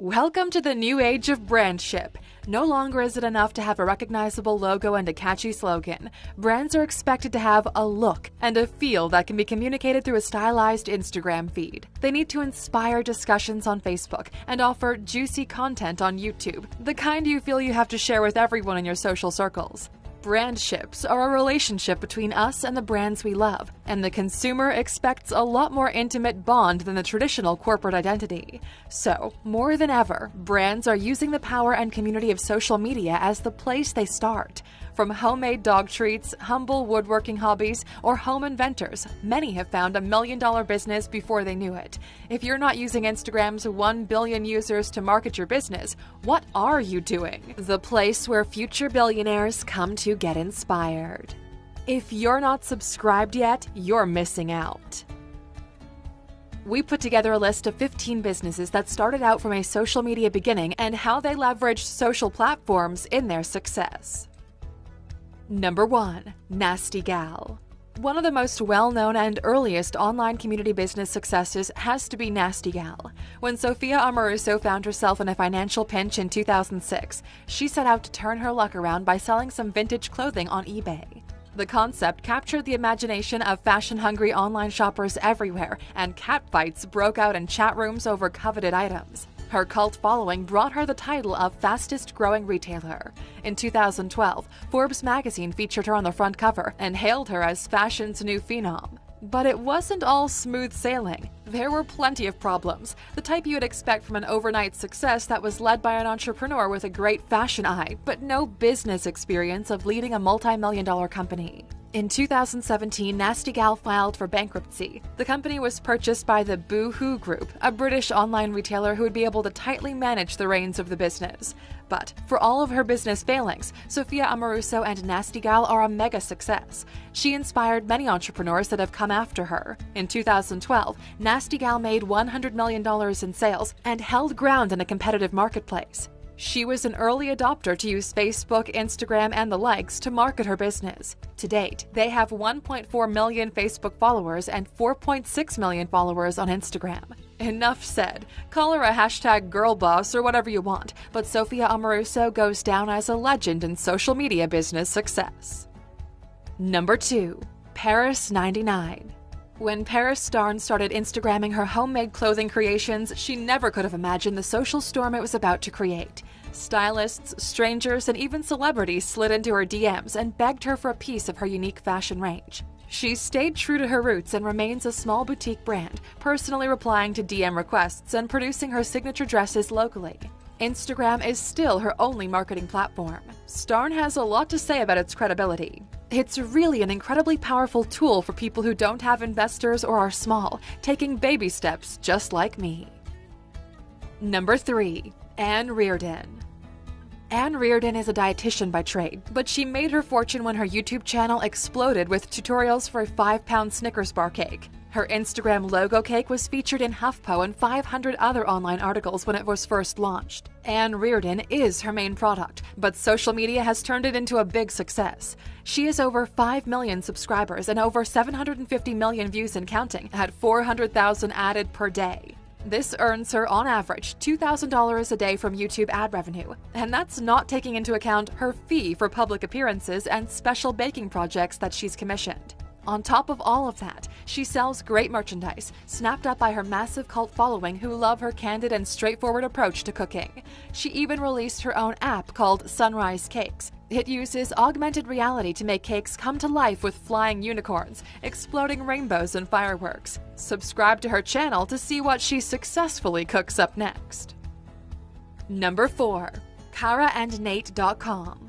Welcome to the new age of brandship. No longer is it enough to have a recognizable logo and a catchy slogan. Brands are expected to have a look and a feel that can be communicated through a stylized Instagram feed. They need to inspire discussions on Facebook and offer juicy content on YouTube, the kind you feel you have to share with everyone in your social circles. Brandships are a relationship between us and the brands we love, and the consumer expects a lot more intimate bond than the traditional corporate identity. So, more than ever, brands are using the power and community of social media as the place they start. From homemade dog treats, humble woodworking hobbies, or home inventors, many have found $1 million business before they knew it. If you're not using Instagram's 1 billion users to market your business, what are you doing? The place where future billionaires come to get inspired. If you're not subscribed yet, you're missing out. We put together a list of 15 businesses that started out from a social media beginning and how they leveraged social platforms in their success. Number 1. Nasty Gal. One of the most well-known and earliest online community business successes has to be Nasty Gal. When Sophia Amoruso found herself in a financial pinch in 2006, she set out to turn her luck around by selling some vintage clothing on eBay. The concept captured the imagination of fashion-hungry online shoppers everywhere, and catfights broke out in chat rooms over coveted items. Her cult following brought her the title of fastest-growing retailer. In 2012, Forbes magazine featured her on the front cover and hailed her as fashion's new phenom. But it wasn't all smooth sailing. There were plenty of problems, the type you would expect from an overnight success that was led by an entrepreneur with a great fashion eye, but no business experience of leading a multi-million-dollar company. In 2017, Nasty Gal filed for bankruptcy. The company was purchased by the Boohoo Group, a British online retailer who would be able to tightly manage the reins of the business. But for all of her business failings, Sophia Amoruso and Nasty Gal are a mega success. She inspired many entrepreneurs that have come after her. In 2012, Nasty Gal made $100 million in sales and held ground in a competitive marketplace. She was an early adopter to use Facebook, Instagram, and the likes to market her business. To date, they have 1.4 million Facebook followers and 4.6 million followers on Instagram. Enough said. Call her a hashtag girlboss or whatever you want, but Sophia Amoruso goes down as a legend in social media business success. Number 2. Paris 99. When Paris Starn started Instagramming her homemade clothing creations, she never could have imagined the social storm it was about to create. Stylists, strangers, and even celebrities slid into her DMs and begged her for a piece of her unique fashion range. She stayed true to her roots and remains a small boutique brand, personally replying to DM requests and producing her signature dresses locally. Instagram is still her only marketing platform. Starn has a lot to say about its credibility. It's really an incredibly powerful tool for people who don't have investors or are small, taking baby steps just like me. Number 3. Anne Reardon. Anne Reardon is a dietitian by trade, but she made her fortune when her YouTube channel exploded with tutorials for a 5-pound Snickers bar cake. Her Instagram logo cake was featured in HuffPo and 500 other online articles when it was first launched. Anne Reardon is her main product, but social media has turned it into a big success. She has over 5 million subscribers and over 750 million views and counting, at 400,000 added per day. This earns her, on average, $2,000 a day from YouTube ad revenue, and that's not taking into account her fee for public appearances and special baking projects that she's commissioned. On top of all of that, she sells great merchandise, snapped up by her massive cult following who love her candid and straightforward approach to cooking. She even released her own app called Sunrise Cakes. It uses augmented reality to make cakes come to life with flying unicorns, exploding rainbows, and fireworks. Subscribe to her channel to see what she successfully cooks up next. Number 4. KaraandNate.com.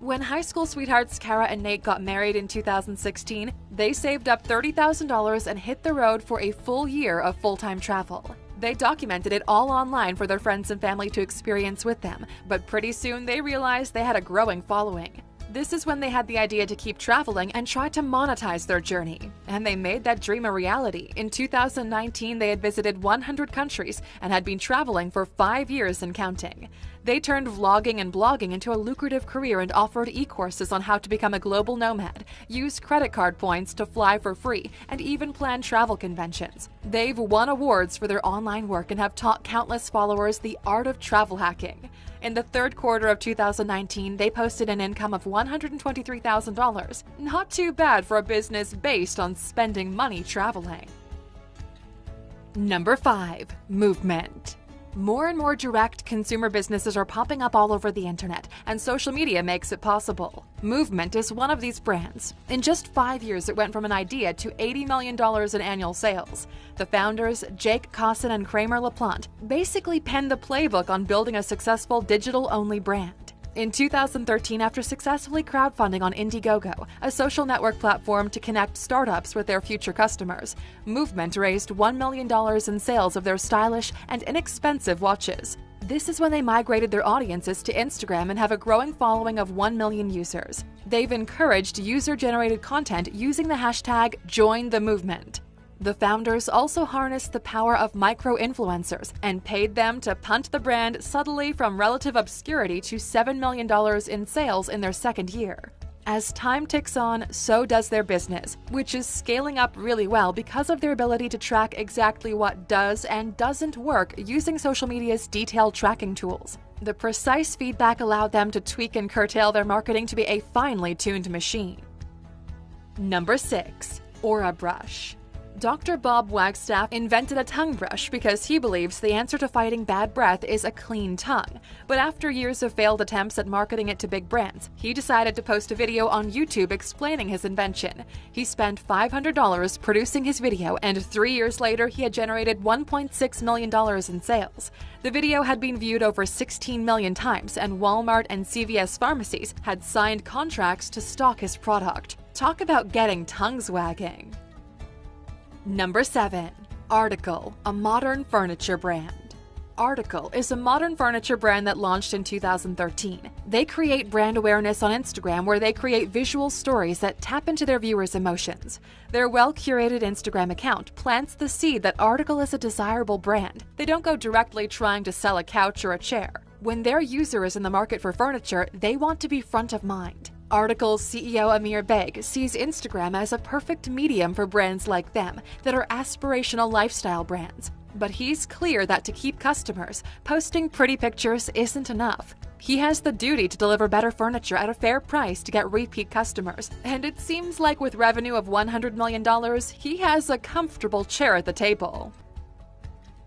When high school sweethearts Kara and Nate got married in 2016, they saved up $30,000 and hit the road for a full year of full-time travel. They documented it all online for their friends and family to experience with them, but pretty soon they realized they had a growing following. This is when they had the idea to keep traveling and try to monetize their journey. And they made that dream a reality. In 2019, they had visited 100 countries and had been traveling for 5 years and counting. They turned vlogging and blogging into a lucrative career and offered e-courses on how to become a global nomad, use credit card points to fly for free, and even plan travel conventions. They've won awards for their online work and have taught countless followers the art of travel hacking. In the third quarter of 2019, they posted an income of $123,000. Not too bad for a business based on spending money traveling. Number 5. Movement. More and more direct consumer businesses are popping up all over the internet, and social media makes it possible. Movement is one of these brands. In just 5 years, it went from an idea to $80 million in annual sales. The founders, Jake Cosson and Kramer LaPlante, basically penned the playbook on building a successful digital-only brand. In 2013, after successfully crowdfunding on Indiegogo, a social network platform to connect startups with their future customers, Movement raised $1 million in sales of their stylish and inexpensive watches. This is when they migrated their audiences to Instagram and have a growing following of 1 million users. They've encouraged user-generated content using the hashtag #JoinTheMovement. The founders also harnessed the power of micro-influencers and paid them to punt the brand subtly from relative obscurity to $7 million in sales in their second year. As time ticks on, so does their business, which is scaling up really well because of their ability to track exactly what does and doesn't work using social media's detailed tracking tools. The precise feedback allowed them to tweak and curtail their marketing to be a finely tuned machine. Number 6. Aura Brush. Dr. Bob Wagstaff invented a tongue brush because he believes the answer to fighting bad breath is a clean tongue. But after years of failed attempts at marketing it to big brands, he decided to post a video on YouTube explaining his invention. He spent $500 producing his video, and 3 years later he had generated $1.6 million in sales. The video had been viewed over 16 million times, and Walmart and CVS pharmacies had signed contracts to stock his product. Talk about getting tongues wagging. Number 7. Article, a modern furniture brand. Article is a modern furniture brand that launched in 2013. They create brand awareness on Instagram, where they create visual stories that tap into their viewers' emotions. Their well-curated Instagram account plants the seed that Article is a desirable brand. They don't go directly trying to sell a couch or a chair. When their user is in the market for furniture, they want to be front of mind. Article's CEO Amir Beg sees Instagram as a perfect medium for brands like them that are aspirational lifestyle brands. But he's clear that to keep customers, posting pretty pictures isn't enough. He has the duty to deliver better furniture at a fair price to get repeat customers. And it seems like with revenue of $100 million, he has a comfortable chair at the table.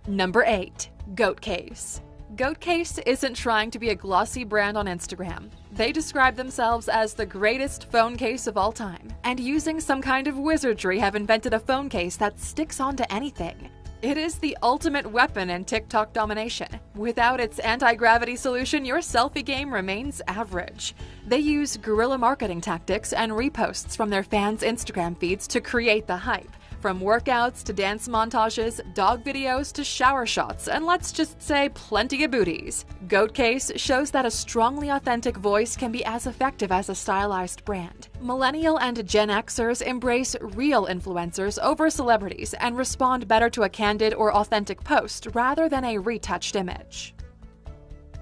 Number 8. Goatcase. Goatcase isn't trying to be a glossy brand on Instagram. They describe themselves as the greatest phone case of all time, and using some kind of wizardry have invented a phone case that sticks onto anything. It is the ultimate weapon in TikTok domination. Without its anti-gravity solution, your selfie game remains average. They use guerrilla marketing tactics and reposts from their fans' Instagram feeds to create the hype. From workouts to dance montages, dog videos to shower shots, and let's just say plenty of booties. Goatcase shows that a strongly authentic voice can be as effective as a stylized brand. Millennial and Gen Xers embrace real influencers over celebrities and respond better to a candid or authentic post rather than a retouched image.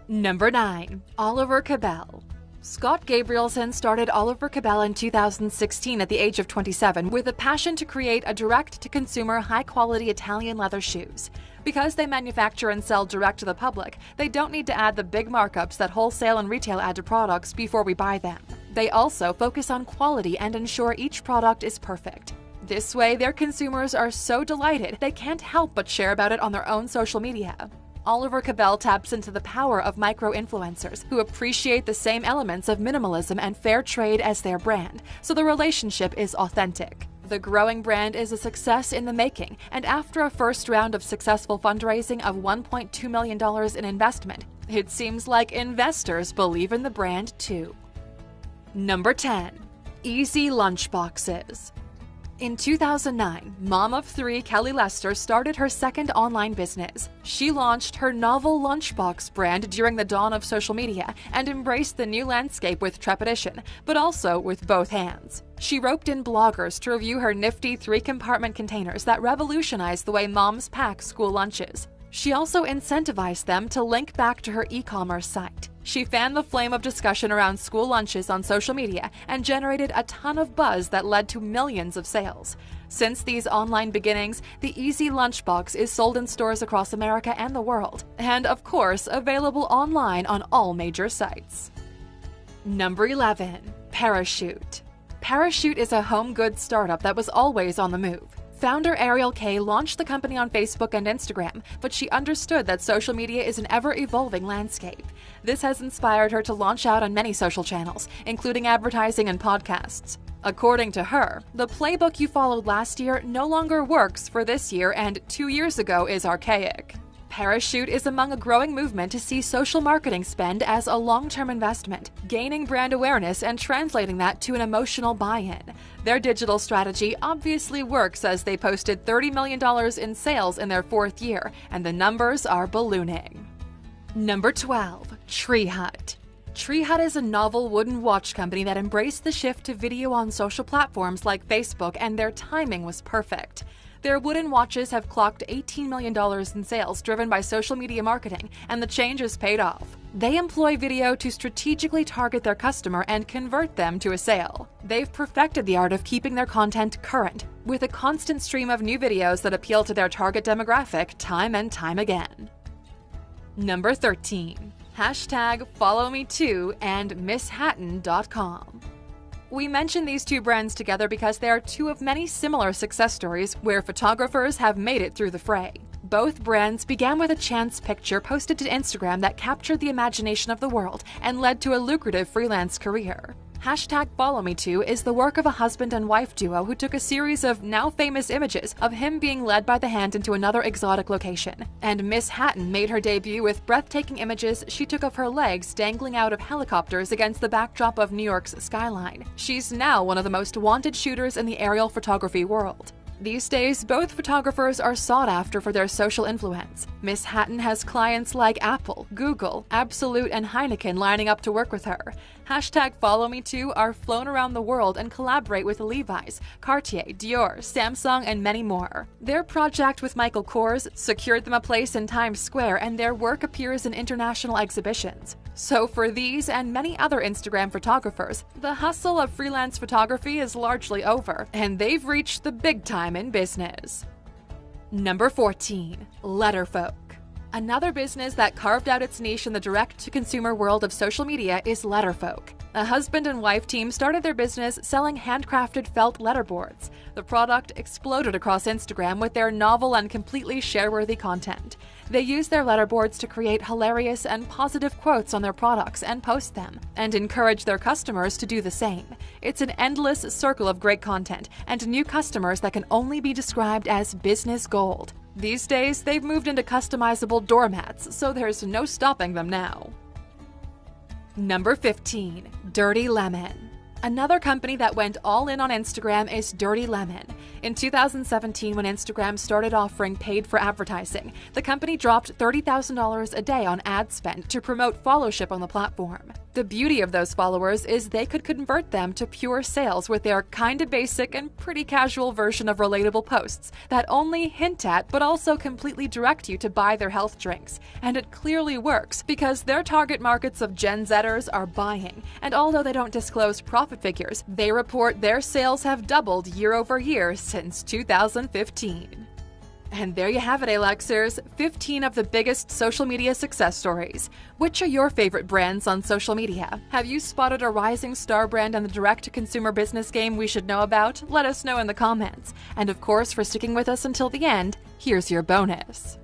Number 9. Oliver Cabell. Scott Gabrielson started Oliver Cabell in 2016 at the age of 27 with a passion to create a direct-to-consumer, high-quality Italian leather shoes. Because they manufacture and sell direct to the public, they don't need to add the big markups that wholesale and retail add to products before we buy them. They also focus on quality and ensure each product is perfect. This way, their consumers are so delighted they can't help but share about it on their own social media. Oliver Cabell taps into the power of micro-influencers who appreciate the same elements of minimalism and fair trade as their brand, so the relationship is authentic. The growing brand is a success in the making, and after a first round of successful fundraising of $1.2 million in investment, it seems like investors believe in the brand too. Number 10. Easy Lunchboxes. In 2009, mom of three Kelly Lester started her second online business. She launched her novel Lunchbox brand during the dawn of social media and embraced the new landscape with trepidation, but also with both hands. She roped in bloggers to review her nifty 3-compartment containers that revolutionized the way moms pack school lunches. She also incentivized them to link back to her e-commerce site. She fanned the flame of discussion around school lunches on social media and generated a ton of buzz that led to millions of sales. Since these online beginnings, the Easy Lunchbox is sold in stores across America and the world, and of course, available online on all major sites. Number 11. Parachute. Parachute is a home goods startup that was always on the move. Founder Ariel Kay launched the company on Facebook and Instagram, but she understood that social media is an ever-evolving landscape. This has inspired her to launch out on many social channels, including advertising and podcasts. According to her, the playbook you followed last year no longer works for this year and 2 years ago is archaic. Parachute is among a growing movement to see social marketing spend as a long-term investment, gaining brand awareness and translating that to an emotional buy-in. Their digital strategy obviously works as they posted $30 million in sales in their 4th year, and the numbers are ballooning. Number 12. Tree Hut. Tree Hut is a novel wooden watch company that embraced the shift to video on social platforms like Facebook, and their timing was perfect. Their wooden watches have clocked $18 million in sales driven by social media marketing, and the change has paid off. They employ video to strategically target their customer and convert them to a sale. They've perfected the art of keeping their content current, with a constant stream of new videos that appeal to their target demographic time and time again. Number 13. #FollowMeToo and MissHatton.com. We mention these two brands together because they are two of many similar success stories where photographers have made it through the fray. Both brands began with a chance picture posted to Instagram that captured the imagination of the world and led to a lucrative freelance career. #FollowMeToo is the work of a husband and wife duo who took a series of now famous images of him being led by the hand into another exotic location. And Miss Hatton made her debut with breathtaking images she took of her legs dangling out of helicopters against the backdrop of New York's skyline. She's now one of the most wanted shooters in the aerial photography world. These days, both photographers are sought after for their social influence. Miss Hatton has clients like Apple, Google, Absolut, and Heineken lining up to work with her. #FollowMeToo are flown around the world and collaborate with Levi's, Cartier, Dior, Samsung, and many more. Their project with Michael Kors secured them a place in Times Square, and their work appears in international exhibitions. So for these and many other Instagram photographers, the hustle of freelance photography is largely over, and they've reached the big time in business. Number 14. Letterfolk. Another business that carved out its niche in the direct-to-consumer world of social media is Letterfolk. A husband and wife team started their business selling handcrafted felt letterboards. The product exploded across Instagram with their novel and completely share-worthy content. They use their letterboards to create hilarious and positive quotes on their products and post them, and encourage their customers to do the same. It's an endless circle of great content and new customers that can only be described as business gold. These days, they've moved into customizable doormats, so there's no stopping them now. Number 15. Dirty Lemon. Another company that went all in on Instagram is Dirty Lemon. In 2017, when Instagram started offering paid for advertising, the company dropped $30,000 a day on ad spend to promote followership on the platform. The beauty of those followers is they could convert them to pure sales with their kinda basic and pretty casual version of relatable posts that only hint at but also completely direct you to buy their health drinks. And it clearly works because their target markets of Gen Zers are buying, and although they don't disclose profit figures, they report their sales have doubled year over year since 2015. And there you have it, Alexers, 15 of the biggest social media success stories. Which are your favorite brands on social media? Have you spotted a rising star brand in the direct-to-consumer business game we should know about? Let us know in the comments. And of course, for sticking with us until the end, here's your bonus.